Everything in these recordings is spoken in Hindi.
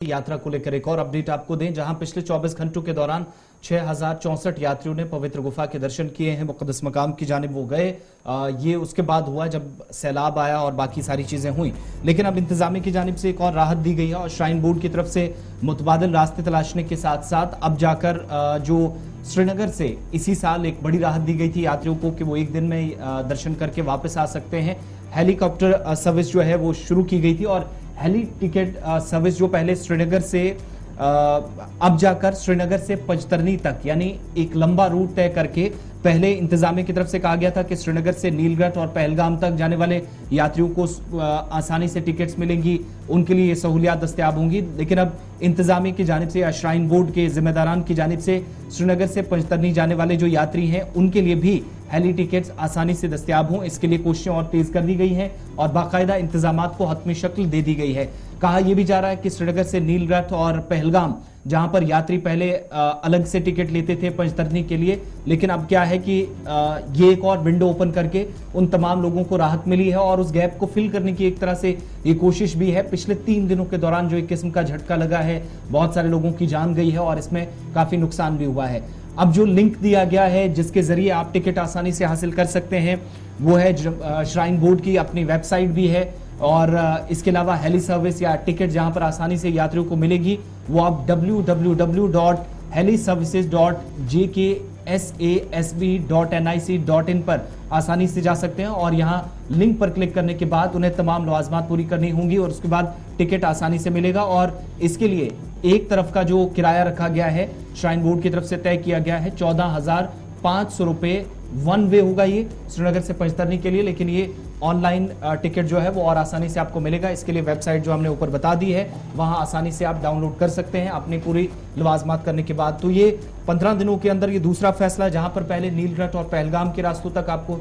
यात्रा को लेकर एक और अपडेट आपको दें, जहां पिछले 24 घंटों के दौरान 6064 यात्रियों ने पवित्र गुफा के दर्शन किए हैं। मुक़द्दस मकाम की जानिब वो गए। ये उसके बाद हुआ जब सैलाब आया और बाकी सारी चीजें हुई। लेकिन अब इंतजामिया की जानिब से एक और राहत दी गई है और श्राइन बोर्ड की तरफ से मुतबादिल रास्ते तलाशने के साथ साथ अब जाकर जो श्रीनगर से इसी साल एक बड़ी राहत दी गई थी यात्रियों को कि वो एक दिन में दर्शन करके वापस आ सकते हैं। हेलीकॉप्टर सर्विस जो है वो शुरू की गई थी और हेली टिकट सर्विस जो पहले श्रीनगर से अब जाकर श्रीनगर से पंजतरनी तक यानी एक लंबा रूट तय करके पहले इंतजामिया की तरफ से कहा गया था कि श्रीनगर से नीलगढ़ और पहलगाम तक जाने वाले यात्रियों को आसानी से टिकट्स मिलेंगी, उनके लिए ये सहूलियात दस्तयाब होंगी। लेकिन अब इंतजामिया की जानिब से या श्राइन बोर्ड के जिम्मेदारान की जानिब से श्रीनगर से पंजतरनी जाने वाले जो यात्री हैं उनके लिए भी हेली टिकट्स आसानी से दस्तयाब हों, इसके लिए कोशिशें और तेज कर दी गई हैं और बाकायदा इंतजामात को हतमी शक्ल दे दी गई है। कहा यह भी जा रहा है कि श्रीनगर से नीलगढ़ और पहलगाम जहां पर यात्री पहले अलग से टिकट लेते थे पंजतरनी के लिए, लेकिन अब क्या है कि ये एक और विंडो ओपन करके उन तमाम लोगों को राहत मिली है और उस गैप को फिल करने की एक तरह से ये कोशिश भी है। पिछले 3 दिनों के दौरान जो एक किस्म का झटका लगा है, बहुत सारे लोगों की जान गई है और इसमें काफी नुकसान भी हुआ है। अब जो लिंक दिया गया है जिसके जरिए आप टिकट आसानी से हासिल कर सकते हैं वो है श्राइन बोर्ड की अपनी वेबसाइट भी है और इसके अलावा हेली सर्विस या टिकट जहां पर आसानी से यात्रियों को मिलेगी वो आप www.heliservices.jksasb.nic.in पर आसानी से जा सकते हैं और यहां लिंक पर क्लिक करने के बाद उन्हें तमाम लवाजमात पूरी करनी होंगी और उसके बाद टिकट आसानी से मिलेगा। और इसके लिए एक तरफ का जो किराया रखा गया है श्राइन बोर्ड की तरफ से तय किया गया है 14,500 रुपए वन वे होगा ये श्रीनगर से पंजतरनी के लिए, लेकिन ये ऑनलाइन टिकट जो है वो और आसानी से आपको मिलेगा। इसके लिए वेबसाइट जो हमने ऊपर बता दी है वहां आसानी से आप डाउनलोड कर सकते हैं अपनी पूरी लवाजमात करने के बाद। तो ये 15 दिनों के अंदर ये दूसरा फैसला है जहां पर पहले नीलगढ़ और पहलगाम के रास्तों तक आपको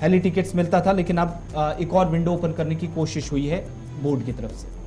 हेली टिकट्स मिलता था, लेकिन अब एक और विंडो ओपन करने की कोशिश हुई है बोर्ड की तरफ से।